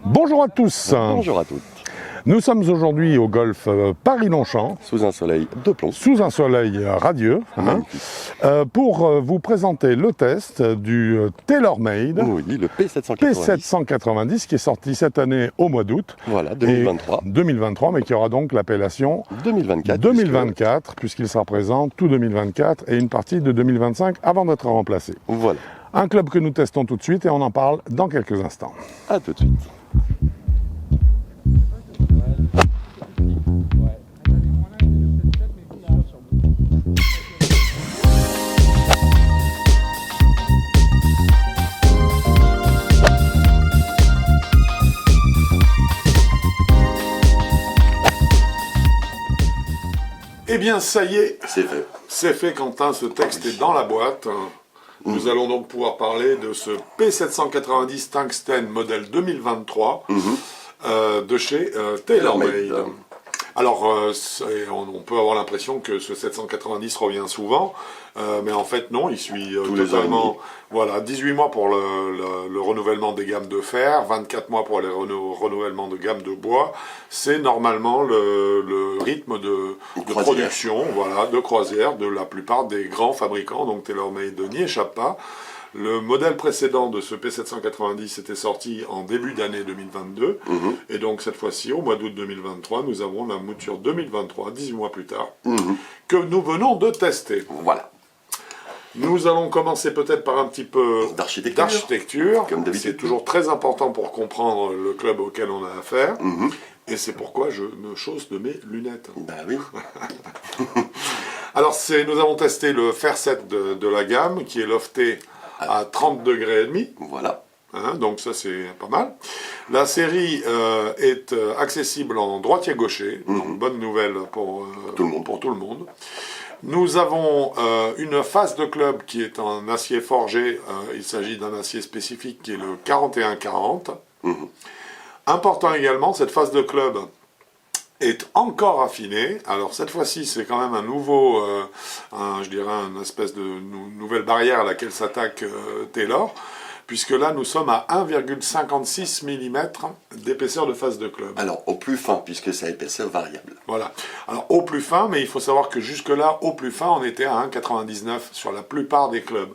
Bonjour à tous. Bonjour à toutes. Nous sommes aujourd'hui au golf Paris-Longchamp, Sous un soleil de plomb. sous un soleil radieux, pour vous présenter le test du TaylorMade Oui, le P790. P790 qui est sorti cette année au mois d'août. Voilà, 2023. 2023, mais qui aura donc l'appellation 2024. puisqu'il sera présent tout 2024 et une partie de 2025 avant d'être remplacé. Voilà, Un club que nous testons tout de suite et on en parle dans quelques instants. à tout de suite. Eh bien, ça y est, C'est fait. c'est fait, Quentin, ce texte est dans la boîte. Nous allons donc pouvoir parler de ce P790 Tungsten modèle 2023 de chez TaylorMade. Alors, on peut avoir l'impression que ce 790 revient souvent, mais en fait non, il suit Tous les totalement, voilà, 18 mois pour le renouvellement des gammes de fer, 24 mois pour les renouvellements de gamme de bois. C'est normalement le rythme de production, voilà, de croisière de la plupart des grands fabricants, donc TaylorMade n'y échappe pas. Le modèle précédent de ce P790 était sorti en début d'année 2022, et donc cette fois-ci, au mois d'août 2023, nous avons la mouture 2023, 18 mois plus tard, que nous venons de tester. Voilà. Nous allons commencer peut-être par un petit peu d'architecture. Comme d'habitude. C'est toujours très important pour comprendre le club auquel on a affaire, et c'est pourquoi je me chausse de mes lunettes. Bah oui. Alors, nous avons testé le Fairset de la gamme, qui est lofté à 30 degrés et demi. Voilà. Donc ça c'est pas mal. La série est accessible en droitier-gaucher, donc bonne nouvelle pour Tout le monde. pour tout le monde. Nous avons une face de club qui est en acier forgé, il s'agit d'un acier spécifique qui est le 4140. Important également, cette face de club est encore affinée. Alors cette fois-ci, c'est quand même un nouveau, je dirais, une espèce de nouvelle barrière à laquelle s'attaque Taylor, puisque là, nous sommes à 1,56 mm d'épaisseur de face de club. Alors, au plus fin, puisque c'est à épaisseur variable. Voilà. Alors, au plus fin, mais il faut savoir que jusque-là, au plus fin, on était à 1,99 sur la plupart des clubs.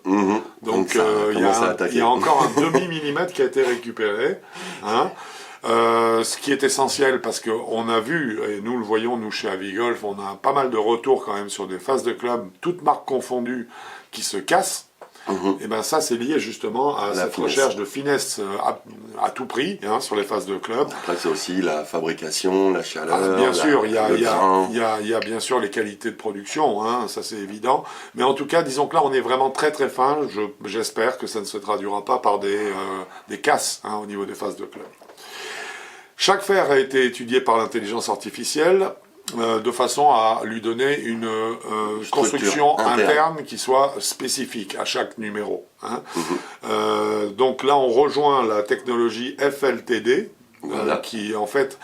Donc, il y a encore un demi-millimètre qui a été récupéré. Ce qui est essentiel parce qu'on a vu, et nous le voyons, nous chez Avigolf, on a pas mal de retours quand même sur des faces de club, toutes marques confondues, qui se cassent. Et bien ça c'est lié justement à cette recherche de finesse à tout prix sur les faces de club. Après c'est aussi la fabrication, la chaleur, bien sûr, il y grain. a bien sûr les qualités de production, ça c'est évident. Mais en tout cas, disons que là on est vraiment très très fin. J'espère que ça ne se traduira pas par des casses au niveau des faces de club. Chaque fer a été étudié par l'intelligence artificielle de façon à lui donner une construction interne qui soit spécifique à chaque numéro. Donc là, on rejoint la technologie FLTD, qui en fait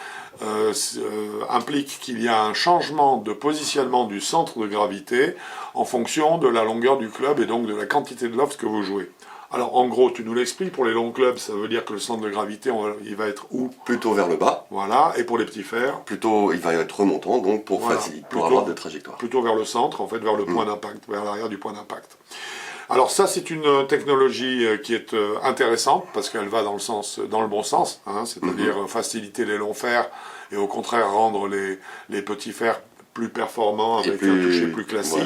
implique qu'il y a un changement de positionnement du centre de gravité en fonction de la longueur du club et donc de la quantité de loft que vous jouez. Alors, en gros, tu nous l'expliques, pour les longs clubs, ça veut dire que le centre de gravité, il va être où? Plutôt vers le bas. Voilà, et pour les petits fers? Plutôt, il va être remontant, donc pour faciliter, pour avoir des trajectoires. Plutôt vers le centre, en fait, vers le point d'impact, vers l'arrière du point d'impact. Alors ça, c'est une technologie qui est intéressante, parce qu'elle va dans le bon sens, c'est-à-dire faciliter les longs fers, et au contraire rendre les petits fers plus performants, avec un toucher plus classique.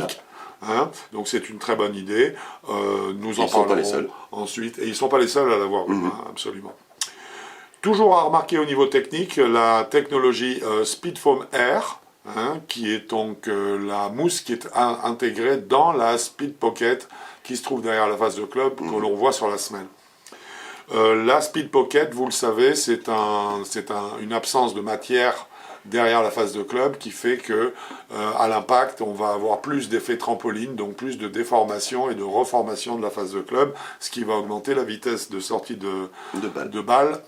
Voilà. Donc c'est une très bonne idée. Nous en parlerons ensuite. Et ils ne sont pas les seuls à l'avoir, absolument. Toujours à remarquer au niveau technique, la technologie Speedfoam Air, qui est donc la mousse qui est intégrée dans la Speed Pocket qui se trouve derrière la face de club que l'on voit sur la semelle. La Speed Pocket, vous le savez, c'est une absence de matière derrière la face de club qui fait que à l'impact on va avoir plus d'effet trampoline, donc plus de déformation et de reformation de la face de club, ce qui va augmenter la vitesse de sortie de balle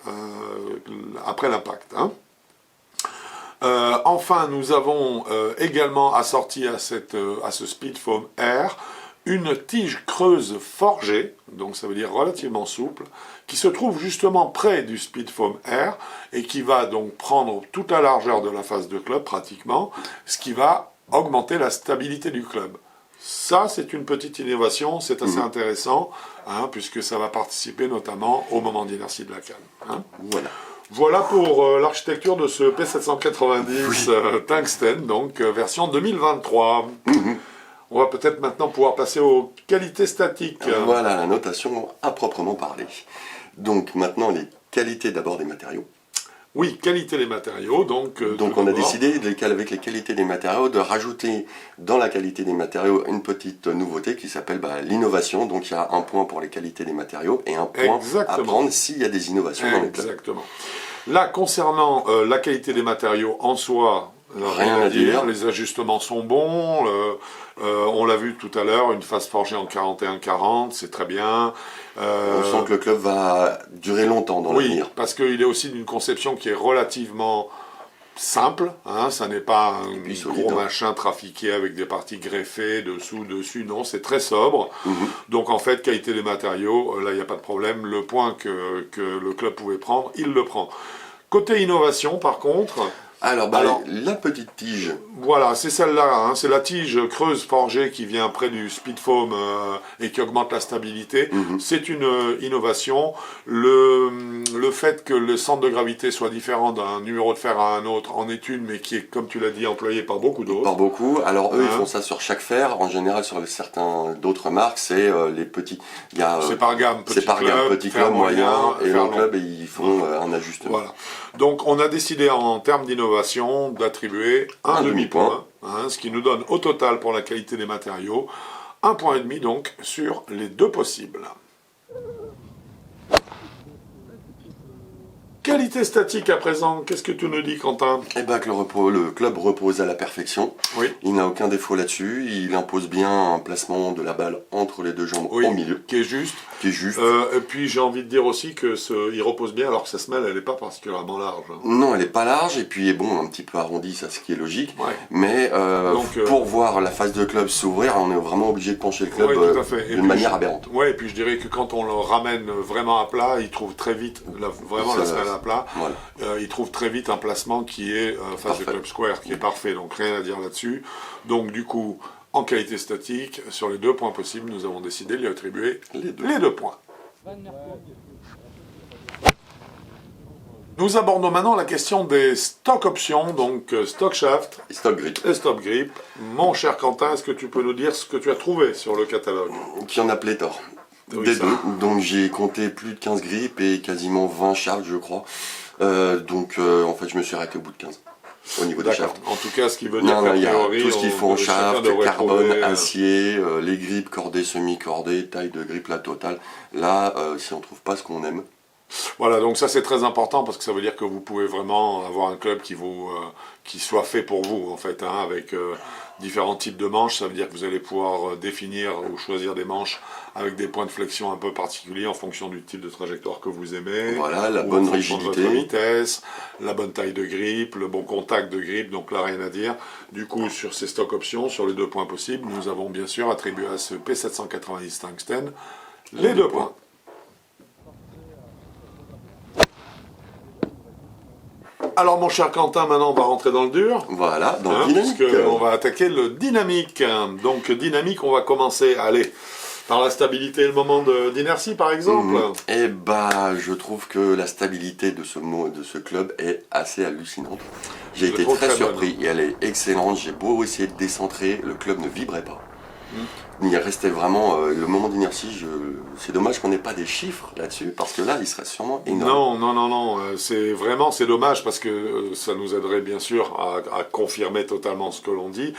après l'impact. Enfin, nous avons également assorti à ce Speedfoam Air une tige creuse forgée, donc ça veut dire relativement souple, qui se trouve justement près du Speedfoam Air et qui va donc prendre toute la largeur de la face de club pratiquement, ce qui va augmenter la stabilité du club. Ça, c'est une petite innovation, c'est assez intéressant, hein, puisque ça va participer notamment au moment d'inertie de la canne. Hein. Voilà pour l'architecture de ce P790 Tungsten, donc version 2023. On va peut-être maintenant pouvoir passer aux qualités statiques. Voilà, la notation à proprement parler. Donc maintenant, les qualités d'abord des matériaux. Oui, qualité des matériaux. Donc on a décidé, avec les qualités des matériaux, de rajouter dans la qualité des matériaux une petite nouveauté qui s'appelle l'innovation. Donc il y a un point pour les qualités des matériaux et un point à prendre s'il y a des innovations dans les clubs. Exactement. Là, concernant la qualité des matériaux en soi, rien à dire. Les ajustements sont bons. On l'a vu tout à l'heure, une face forgée en 41-40, c'est très bien. On sent que le club va durer longtemps dans l'avenir. Oui, parce qu'il est aussi d'une conception qui est relativement simple. Hein, ça n'est pas un gros machin trafiqué avec des parties greffées dessous, dessus. Non, c'est très sobre. Donc en fait, qualité des matériaux, là, il n'y a pas de problème. Le point que le club pouvait prendre, il le prend. Côté innovation, par contre... Alors, la petite tige. Voilà, c'est celle-là, hein, c'est la tige creuse forgée qui vient près du Speedfoam et qui augmente la stabilité. C'est une innovation. Le fait que le centre de gravité soit différent d'un numéro de fer à un autre en est une, mais qui est, comme tu l'as dit, employé par beaucoup d'autres. Par beaucoup. Alors eux, ils font ça sur chaque fer. En général, sur certains d'autres marques, c'est les petits. C'est par gamme. Petit club, moyen et long club, et ils font un ajustement. Voilà. Donc on a décidé en termes d'innovation d'attribuer un demi-point, hein, ce qui nous donne au total pour la qualité des matériaux 1,5 point donc sur les deux possibles. Qualité statique à présent, qu'est-ce que tu nous dis, Quentin? Eh bien que le club repose à la perfection. Oui. Il n'a aucun défaut là-dessus. Il impose bien un placement de la balle entre les deux jambes au milieu. Qui est juste. Et puis j'ai envie de dire aussi que il repose bien alors que sa semelle elle n'est pas particulièrement large. Non, elle n'est pas large et puis un petit peu arrondi, ça ce qui est logique. Mais pour voir la face de club s'ouvrir, on est vraiment obligé de pencher le club d'une manière aberrante. Oui, et puis je dirais que quand on le ramène vraiment à plat, il trouve très vite la semelle à plat. Voilà. Il trouve très vite un placement qui est face de club square, qui est parfait, donc rien à dire là-dessus. Donc du coup, en qualité statique, sur les 2 points possibles, nous avons décidé de lui attribuer les deux points. Nous abordons maintenant la question des stock options, donc stock shaft et stop grip. Mon cher Quentin, est-ce que tu peux nous dire ce que tu as trouvé sur le catalogue? Qu'il y en a pléthore. Des deux. Donc j'ai compté plus de 15 grips et quasiment 20 shafts, je crois. En fait, je me suis arrêté au bout de 15. Au niveau des shafts. En tout cas, ce qui veut dire il y a tout ce qu'il faut en shaft, carbone, acier, les grips cordées, semi-cordées, taille de grip, la totale. Là, si on trouve pas ce qu'on aime. Voilà, donc ça c'est très important parce que ça veut dire que vous pouvez vraiment avoir un club qui soit fait pour vous en fait, hein, avec différents types de manches. Ça veut dire que vous allez pouvoir définir ou choisir des manches avec des points de flexion un peu particuliers en fonction du type de trajectoire que vous aimez. Voilà, la bonne rigidité, de votre vitesse, la bonne taille de grip, le bon contact de grip, donc là rien à dire. Du coup, sur ces stock options, sur les 2 points possibles, nous avons bien sûr attribué à ce P790 Tungsten les 2 points. Alors mon cher Quentin, maintenant on va rentrer dans le dur. Voilà, dans le dynamique. On va attaquer le dynamique. Donc dynamique, on va commencer, par la stabilité et le moment d'inertie par exemple. Eh bah, je trouve que la stabilité de ce club est assez hallucinante. J'ai été très surpris et elle est excellente. J'ai beau essayer de décentrer, le club ne vibrait pas. Il restait vraiment le moment d'inertie. C'est dommage qu'on n'ait pas des chiffres là-dessus parce que là, il serait sûrement énorme. Non. C'est dommage parce que ça nous aiderait bien sûr à confirmer totalement ce que l'on dit.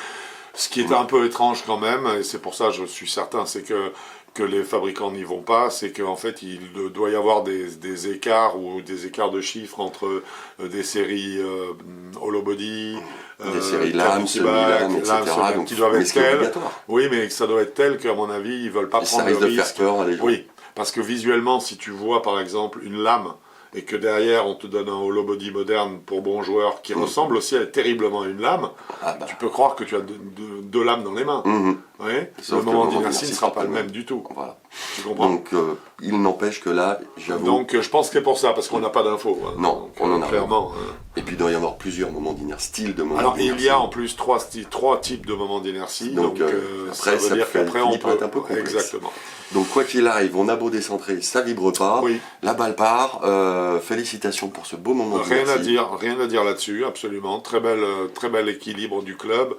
Ce qui est un peu étrange quand même, et c'est pour ça que je suis certain, c'est que les fabricants n'y vont pas, c'est qu'en fait il doit y avoir des écarts ou des écarts de chiffres entre des séries hollow body, des séries lames, semi-lames, etc. Donc, qui doivent être telles. Oui, mais ça doit être tel qu'à mon avis ils veulent pas prendre le risque. Ça risque de faire peur à les gens. Oui, parce que visuellement, si tu vois par exemple une lame et que derrière on te donne un hollow body moderne pour bon joueur qui ressemble aussi terriblement à une lame, tu peux croire que tu as deux lames dans les mains. Ouais. Le moment d'inertie ne sera pas le même du tout. Voilà. Tu comprends? Donc il n'empêche que là, j'avoue... Donc je pense que c'est pour ça, parce qu'on n'a pas d'infos. Hein. Non, donc, on en a clairement. Et puis il doit y avoir plusieurs moments d'inertie, style de moments Alors d'inertie. il y a en plus trois types de moments d'inertie. Donc après, ça veut dire qu'après on peut être un peu complexe. Exactement. Donc quoi qu'il arrive, on a beau décentrer, ça vibre pas. Oui. La balle part. Félicitations pour ce beau moment d'inertie. Rien à dire là-dessus, absolument. Très bel équilibre du club.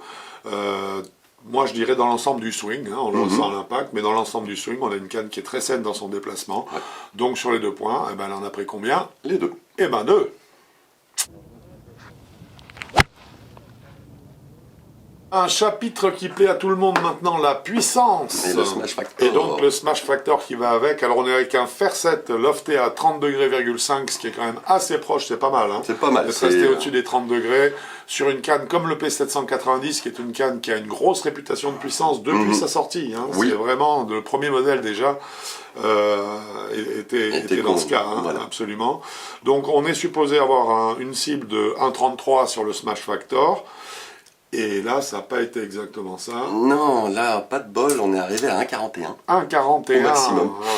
Moi, je dirais dans l'ensemble du swing, hein, on le ressent l'impact, mais dans l'ensemble du swing, on a une canne qui est très saine dans son déplacement. Ouais. Donc sur les 2 points, eh ben, elle en a pris combien? Les 2. Eh ben 2. Un chapitre qui plaît à tout le monde maintenant, la puissance. Et le smash factor. Et donc le smash factor qui va avec. Alors on est avec un Fairset lofté à 30 degrés, ce qui est quand même assez proche, c'est pas mal. Hein, c'est pas mal. D'être resté au-dessus des 30 degrés sur une canne comme le P790, qui est une canne qui a une grosse réputation de puissance depuis sa sortie. Hein. Oui. C'est vraiment le premier modèle déjà. Était dans ce cas, hein, voilà. Absolument. Donc on est supposé avoir une cible de 1,33 sur le smash factor. Et là, ça n'a pas été exactement ça. Non, là, pas de bol, on est arrivé à 1,41. 1,41 au maximum. Voilà.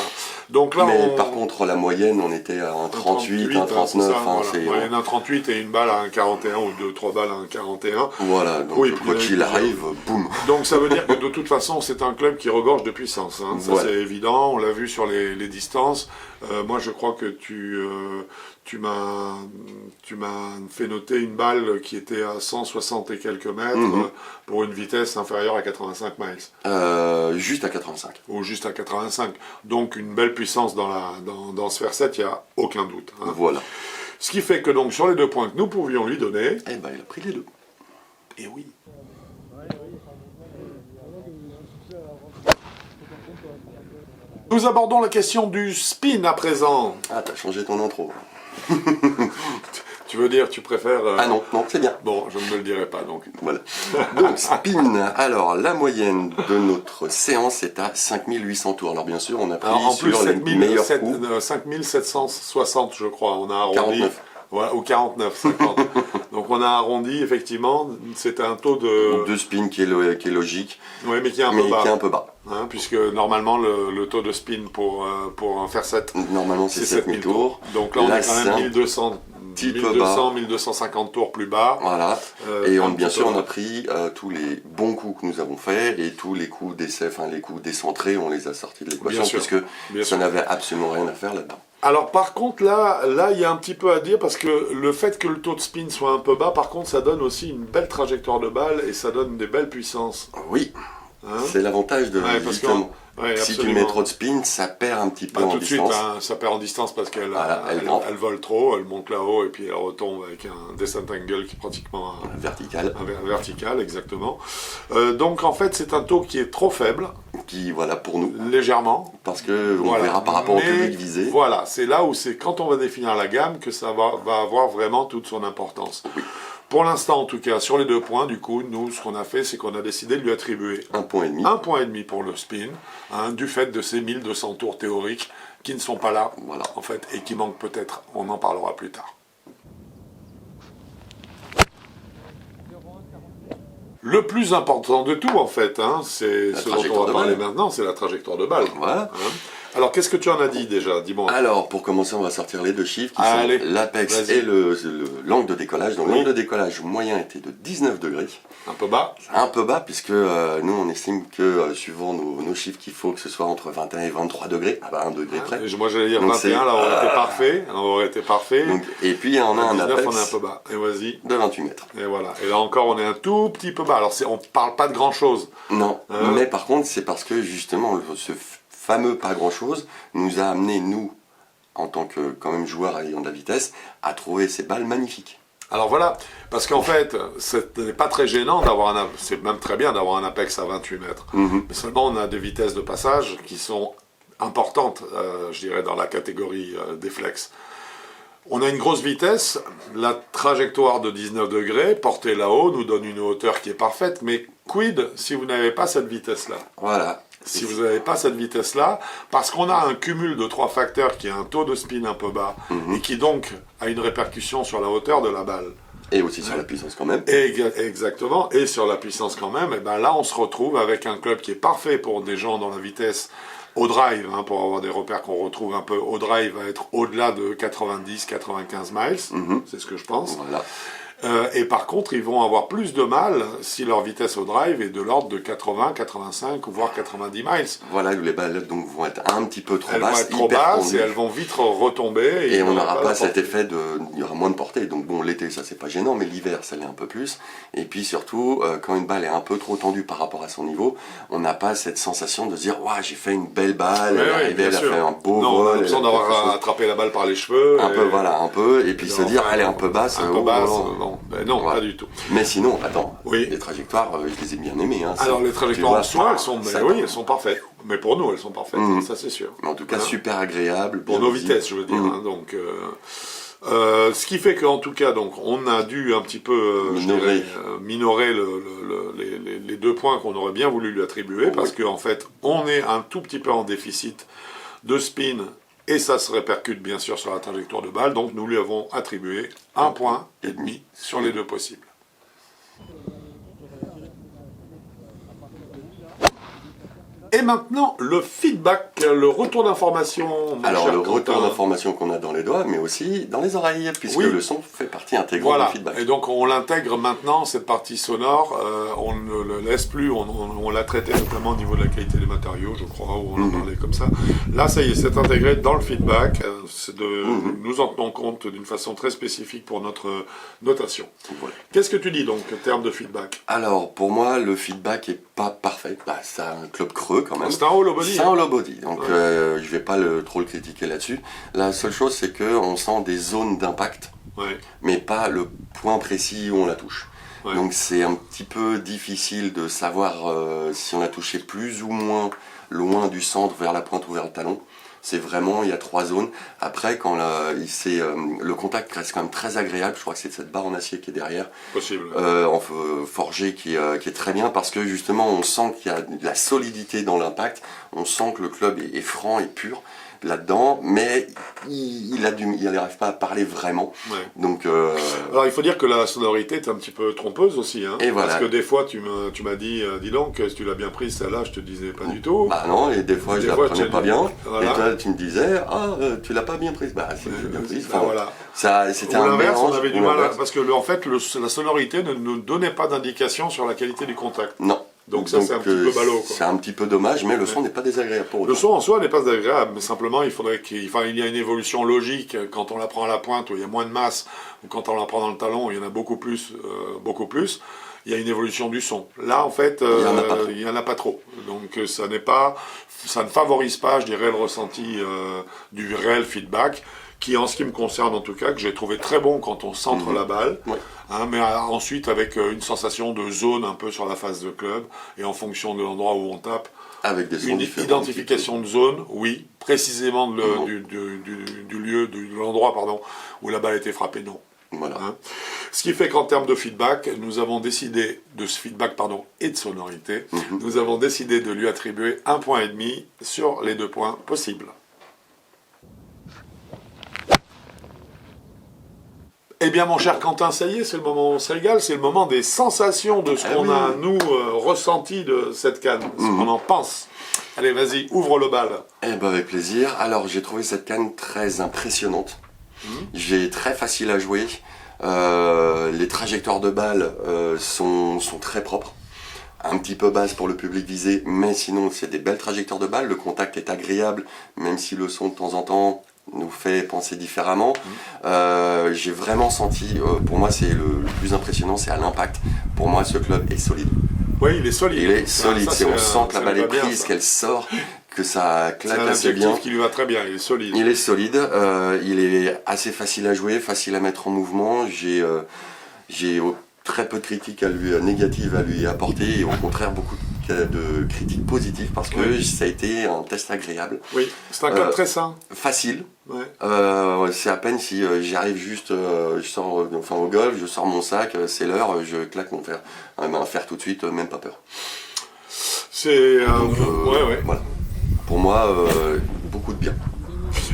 Donc là, mais par contre, la moyenne, on était à 1,38, 1,39. Moyenne 1,38 et une balle à 1,41 ou 2-3 balles à 1,41. Voilà, donc oui, quoi qu'il arrive, boum. Donc ça veut dire que de toute façon, c'est un club qui regorge de puissance. Hein. Ça, voilà. C'est évident, on l'a vu sur les distances. Moi, je crois que tu m'as fait noter une balle qui était à 160 et quelques mètres pour une vitesse inférieure à 85 miles. Juste à 85. Ou juste à 85. Donc une belle puissance dans ce Fairset, il n'y a aucun doute. Hein. Voilà. Ce qui fait que donc sur les 2 points que nous pouvions lui donner... Eh ben il a pris les 2. Et oui. Nous abordons la question du spin à présent. Ah, t'as changé ton intro. Tu veux dire, tu préfères... Ah non, c'est bien. Bon, je ne me le dirai pas, donc. Voilà. Donc, spin. Alors, la moyenne de notre séance est à 5800 tours. Alors, bien sûr, on a pris sur les meilleurs coups. 5760, je crois. On a arrondi. 49. Voilà, ou 49, 50. Donc, on a arrondi, effectivement. C'est un taux de spin qui est logique. Oui, mais qui est un peu bas. Hein, puisque normalement, le taux de spin pour un Fairset, normalement, c'est 7000 tours. Donc là, on est quand même 1200... 1250 tours plus bas. Voilà. Et bien sûr, on a pris tous les bons coups que nous avons faits et tous les coups d'essai, enfin les coups décentrés, on les a sortis de l'équation puisque ça n'avait absolument rien à faire là-dedans. Alors par contre, là, il y a un petit peu à dire parce que le fait que le taux de spin soit un peu bas, par contre, ça donne aussi une belle trajectoire de balle et ça donne des belles puissances. Oui. Hein, c'est l'avantage de justement. Ouais, si tu mets trop de spin, ça perd un petit peu en distance. Tout de suite, ça perd en distance parce qu'elle elle vole trop, elle monte là-haut et puis elle retombe avec un descent angle qui est pratiquement vertical. Vertical, exactement. Donc en fait, c'est un taux qui est trop faible. Qui, voilà, pour nous. Légèrement. Parce que on verra par rapport au public visé. Voilà, c'est là où c'est quand on va définir la gamme que ça va avoir vraiment toute son importance. Oui. Pour l'instant, en tout cas, sur les 2 points, du coup, nous, ce qu'on a fait, c'est qu'on a décidé de lui attribuer 1,5 point. 1,5 point pour le spin, hein, du fait de ces 1200 tours théoriques qui ne sont pas là, voilà, en fait, et qui manquent peut-être. On en parlera plus tard. Le plus important de tout, en fait, hein, c'est ce dont on va parler maintenant, c'est la trajectoire de balle. Voilà. Hein. Alors, qu'est-ce que tu en as dit déjà? Dis-moi. Alors, pour commencer, on va sortir les 2 chiffres qui sont l'apex et l'angle de décollage. Donc, l'angle de décollage moyen était de 19 degrés. Un peu bas. Un peu bas, puisque nous, on estime que, suivant nos chiffres, qu'il faut que ce soit entre 21 et 23 degrés, à 1 degré près. Moi, j'allais dire donc 21, là, on aurait été parfait. Donc, et puis, on a un 19, apex on est un peu bas. Et vas-y. De 28 mètres. Et voilà. Et là encore, on est un tout petit peu bas. Alors, on parle pas de grand-chose. Non, mais par contre, c'est parce que, justement, ce fameux pas grand-chose nous a amené, nous, en tant que quand même joueurs ayant de la vitesse, à trouver ces balles magnifiques. Alors voilà, parce qu'en fait, ce n'est pas très gênant d'avoir c'est même très bien d'avoir un apex à 28 mètres. Mais seulement, on a des vitesses de passage qui sont importantes, je dirais, dans la catégorie des flex. On a une grosse vitesse, la trajectoire de 19 degrés, portée là-haut, nous donne une hauteur qui est parfaite, mais quid si vous n'avez pas cette vitesse-là? Voilà. si vous n'avez pas cette vitesse-là, parce qu'on a un cumul de 3 facteurs qui a un taux de spin un peu bas, et qui donc a une répercussion sur la hauteur de la balle. Et aussi sur la puissance quand même. Exactement, et sur la puissance quand même, et ben là on se retrouve avec un club qui est parfait pour des gens dont la vitesse au drive, pour avoir des repères qu'on retrouve un peu au drive, va être au-delà de 90-95 miles, c'est ce que je pense. Voilà. Et par contre, ils vont avoir plus de mal si leur vitesse au drive est de l'ordre de 80, 85 ou voire 90 miles. Voilà, les balles donc vont être un petit peu trop elles basses, vont être trop basses et elles vont vite retomber. Et on n'aura pas cet effet il y aura moins de portée. Donc bon, l'été, ça c'est pas gênant, mais l'hiver, ça l'est un peu plus. Et puis surtout, quand une balle est un peu trop tendue par rapport à son niveau, on n'a pas cette sensation de se dire, waouh, j'ai fait une belle balle, elle est arrivée, elle a fait un beau vol. On a l'impression d'avoir attrapé la balle par les cheveux. Un peu, et puis se dire, elle est un peu basse. Non, pas du tout. Mais sinon, attends, les trajectoires, je les ai bien aimées. Alors les trajectoires en soi, elles sont parfaites. Mais pour nous, elles sont parfaites, ça c'est sûr. Mais en tout cas, super agréable. Pour nos vitesses, je veux dire. Donc, ce qui fait qu'en tout cas, donc, on a dû un petit peu minorer les 2 points qu'on aurait bien voulu lui attribuer, parce qu'en fait, on est un tout petit peu en déficit de spin. Et ça se répercute bien sûr sur la trajectoire de balle, donc nous lui avons attribué 1,5 point sur les 2 possibles. Et maintenant, le feedback, le retour d'information. Alors, le retour d'information qu'on a dans les doigts, mais aussi dans les oreilles, puisque le son fait partie intégrante du feedback. Et donc, on l'intègre maintenant, cette partie sonore. On ne le laisse plus. On l'a traité notamment au niveau de la qualité des matériaux, je crois, où on en parlait comme ça. Là, ça y est, c'est intégré dans le feedback. Nous en tenons compte d'une façon très spécifique pour notre notation. Voilà. Qu'est-ce que tu dis donc, en termes de feedback? Alors, pour moi, le feedback n'est pas parfait. C'est un club creux. Quand même. C'est un hollow body. C'est un hollow body, donc je vais pas trop le critiquer là-dessus. La seule chose, c'est qu'on sent des zones d'impact, mais pas le point précis où on la touche. Donc c'est un petit peu difficile de savoir si on a touché plus ou moins loin du centre, vers la pointe ou vers le talon. C'est vraiment, il y a 3 zones. Après, quand le contact reste quand même très agréable, je crois que c'est cette barre en acier qui est derrière, en forgé, qui est très bien, parce que justement, on sent qu'il y a de la solidité dans l'impact, on sent que le club est franc et pur là-dedans, mais il n'arrive pas à parler vraiment. Donc, alors il faut dire que la sonorité est un petit peu trompeuse aussi, parce que des fois tu m'as dit, dis donc, si tu l'as bien prise celle-là, je te disais pas du tout. Bah non, et des fois je la prenais pas bien, et toi tu me disais, tu l'as pas bien prise, bah c'est bien prise. C'était un l'inverse, mélange. on avait du mal, parce que en fait la sonorité ne nous donnait pas d'indication sur la qualité du contact. Non. Donc ça c'est un petit peu ballot. C'est un petit peu dommage, mais le son n'est pas désagréable pour autant. Le son en soi n'est pas désagréable, mais simplement il y a une évolution logique quand on la prend à la pointe où il y a moins de masse, ou quand on la prend dans le talon où il y en a beaucoup plus. Il y a une évolution du son. Là en fait, il n'y en a pas trop. Donc ça ne favorise pas, je dirais, le ressenti du réel feedback, qui en ce qui me concerne en tout cas, que j'ai trouvé très bon quand on centre la balle, mais ensuite avec une sensation de zone un peu sur la face de club, et en fonction de l'endroit où on tape, avec des une identification de zone, oui, précisément du lieu, de l'endroit où la balle a été frappée, non. Voilà. Ce qui fait qu'en termes de feedback, nous avons décidé, de ce feedback et de sonorité, nous avons décidé de lui attribuer 1,5 point sur les 2 points possibles. Eh bien mon cher Quentin, ça y est, c'est le moment où on se régale, c'est le moment des sensations de ce qu'on a, nous, ressenti de cette canne, ce qu'on en pense. Allez, vas-y, ouvre le bal. Eh ben avec plaisir. Alors j'ai trouvé cette canne très impressionnante. J'ai très facile à jouer. Les trajectoires de balles sont très propres. Un petit peu basse pour le public visé, mais sinon c'est des belles trajectoires de balles. Le contact est agréable, même si le son de temps en temps nous fait penser différemment. J'ai vraiment senti, pour moi c'est le plus impressionnant, c'est à l'impact. Pour moi ce club est solide. Oui, il est solide. Il est solide, on sent que la balle est prise, qu'elle sort, que ça claque assez bien. C'est un objectif qui lui va très bien, il est solide. Il est solide, il est assez facile à jouer, facile à mettre en mouvement. J'ai très peu de critiques négatives à lui apporter, et au contraire beaucoup de critiques positives, parce que ça a été un test agréable. Oui, c'est un club très sain. Facile. C'est à peine si j'arrive juste, je sors au golf, je sors mon sac, c'est l'heure, je claque mon fer. Un fer tout de suite, même pas peur. C'est... Voilà. Pour moi, beaucoup de bien.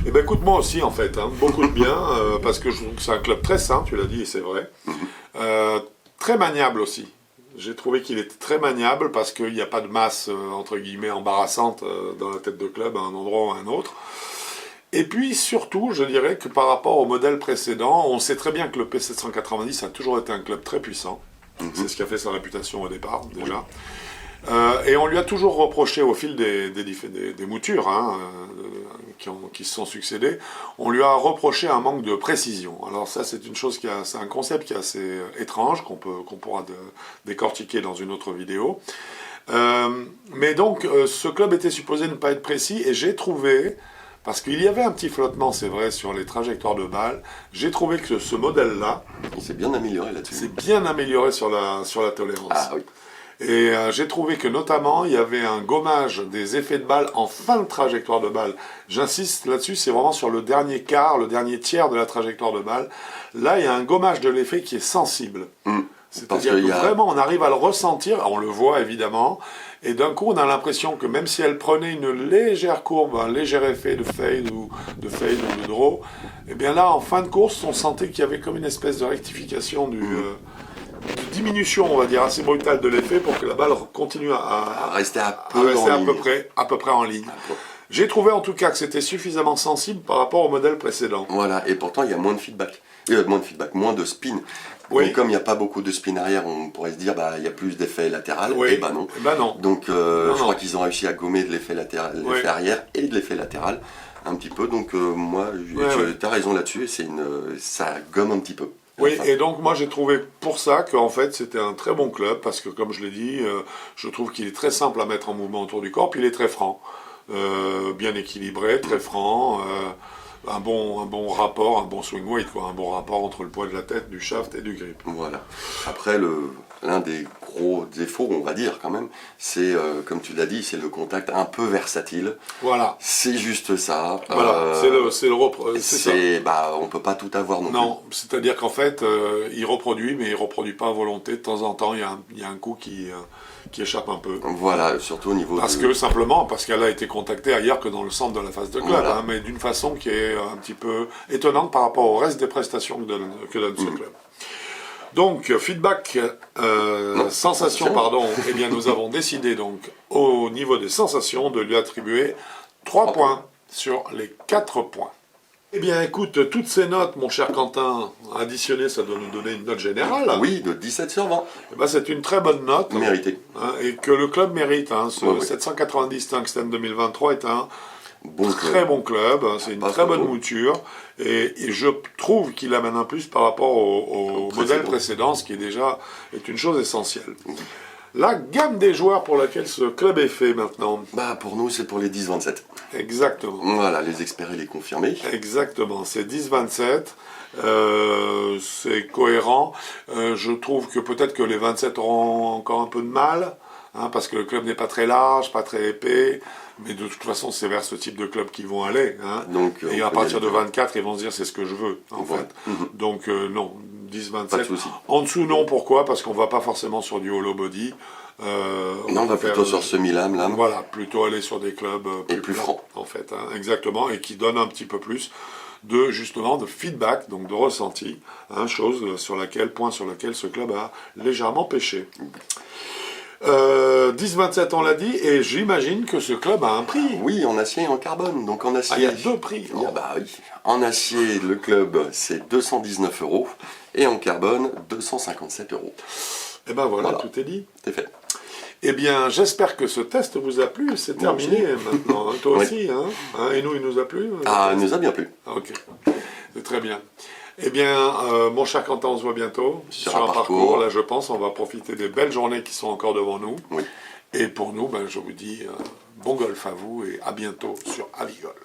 Eh ben écoute, moi aussi en fait, hein, beaucoup de bien, parce que je trouve que c'est un club très sain, tu l'as dit et c'est vrai. Très maniable aussi. J'ai trouvé qu'il était très maniable parce qu'il n'y a pas de masse, entre guillemets, embarrassante dans la tête de club à un endroit ou à un autre. Et puis surtout, je dirais que par rapport au modèle précédent, on sait très bien que le P790 a toujours été un club très puissant. C'est ce qui a fait sa réputation au départ, déjà. Et on lui a toujours reproché au fil des moutures hein, qui se sont succédées, on lui a reproché un manque de précision. Alors ça, c'est une chose c'est un concept qui est assez étrange, qu'on pourra décortiquer dans une autre vidéo. Mais donc, ce club était supposé ne pas être précis, et j'ai trouvé, parce qu'il y avait un petit flottement, c'est vrai, sur les trajectoires de balles, j'ai trouvé que ce modèle-là... Il s'est bien amélioré là-dessus. C'est bien amélioré sur la tolérance. Ah oui. Et j'ai trouvé que notamment, il y avait un gommage des effets de balle en fin de trajectoire de balle. J'insiste là-dessus, c'est vraiment sur le dernier quart, le dernier tiers de la trajectoire de balle. Là, il y a un gommage de l'effet qui est sensible. C'est-à-dire que vraiment, on arrive à le ressentir, on le voit évidemment, et d'un coup, on a l'impression que même si elle prenait une légère courbe, un léger effet de fade ou de draw, et bien là, en fin de course, on sentait qu'il y avait comme une espèce de rectification de diminution, on va dire, assez brutale de l'effet pour que la balle continue à rester à peu près en ligne. J'ai trouvé en tout cas que c'était suffisamment sensible par rapport au modèle précédent. Voilà, et pourtant il y a moins de feedback. Moins de spin. Oui. Donc, comme il n'y a pas beaucoup de spin arrière, on pourrait se dire il y a plus d'effet latéral. Oui. Et non. Non. Donc je crois qu'ils ont réussi à gommer de l'effet latéral, l'effet arrière et de l'effet latéral un petit peu. Donc moi, tu as raison là-dessus, ça gomme un petit peu. Oui, et donc moi j'ai trouvé pour ça qu'en fait c'était un très bon club, parce que comme je l'ai dit, je trouve qu'il est très simple à mettre en mouvement autour du corps, puis il est très franc, bien équilibré, très franc, un bon rapport, un bon swing weight, quoi, un bon rapport entre le poids de la tête, du shaft et du grip. Voilà. Après, l'un des gros défauts, on va dire quand même, c'est, comme tu l'as dit, c'est le contact un peu versatile. Voilà. C'est juste ça. Voilà, c'est ça. On peut pas tout avoir non plus. Non, c'est-à-dire qu'en fait, il reproduit, mais il reproduit pas à volonté. De temps en temps, il y a un coup qui échappe un peu. Voilà, surtout au niveau parce qu'elle a été contactée ailleurs que dans le centre de la phase de club, voilà. Hein, mais d'une façon qui est un petit peu étonnante par rapport au reste des prestations que donne ce club. Donc, feedback, sensation, pardon, eh bien nous avons décidé donc, au niveau des sensations, de lui attribuer 3 points sur les 4 points. Eh bien, écoute, toutes ces notes, mon cher Quentin, additionnées, ça doit nous donner une note générale. Oui, de 17 sur 20. Eh ben, c'est une très bonne note. Méritée. Hein, et que le club mérite. Hein, ce 790 Tungsten 2023 est un très bon club. C'est une très bonne mouture. Et je trouve qu'il amène un plus par rapport au modèle précédent, ce qui est une chose essentielle. La gamme des joueurs pour laquelle ce club est fait maintenant. Pour nous, c'est pour les 10-27. Exactement. Voilà, les experts et les confirmés. Exactement, c'est 10-27. C'est cohérent. Je trouve que peut-être que les 27 auront encore un peu de mal, hein, parce que le club n'est pas très large, pas très épais. Mais de toute façon, c'est vers ce type de club qu'ils vont aller. Hein. Donc, et à partir de 24, ils vont se dire c'est ce que je veux, en fait. Donc, non, 10-27. En dessous, non. Pourquoi? Parce qu'on ne va pas forcément sur du hollow body. Non, on va plutôt sur semi-lame. Voilà, plutôt aller sur des clubs plus francs. En fait, hein, exactement, et qui donnent un petit peu plus de feedback, donc de ressenti, hein, point sur lequel ce club a légèrement pêché. 10-27 on l'a dit, et j'imagine que ce club a un prix. Oui, en acier et en carbone. Donc en acier. Il y a 2 prix. Oui. En acier, le club c'est 219 €, et en carbone 257 €. Et ben voilà, tout est dit. C'est fait. Eh bien, j'espère que ce test vous a plu. C'est terminé maintenant. Hein, toi aussi, hein, et nous, il nous a plu. Il nous a bien plu. Ok, c'est très bien. Eh bien, mon cher Quentin, on se voit bientôt sur un parcours. Là, je pense, on va profiter des belles journées qui sont encore devant nous. Oui. Et pour nous, je vous dis bon golf à vous et à bientôt sur Avigolf.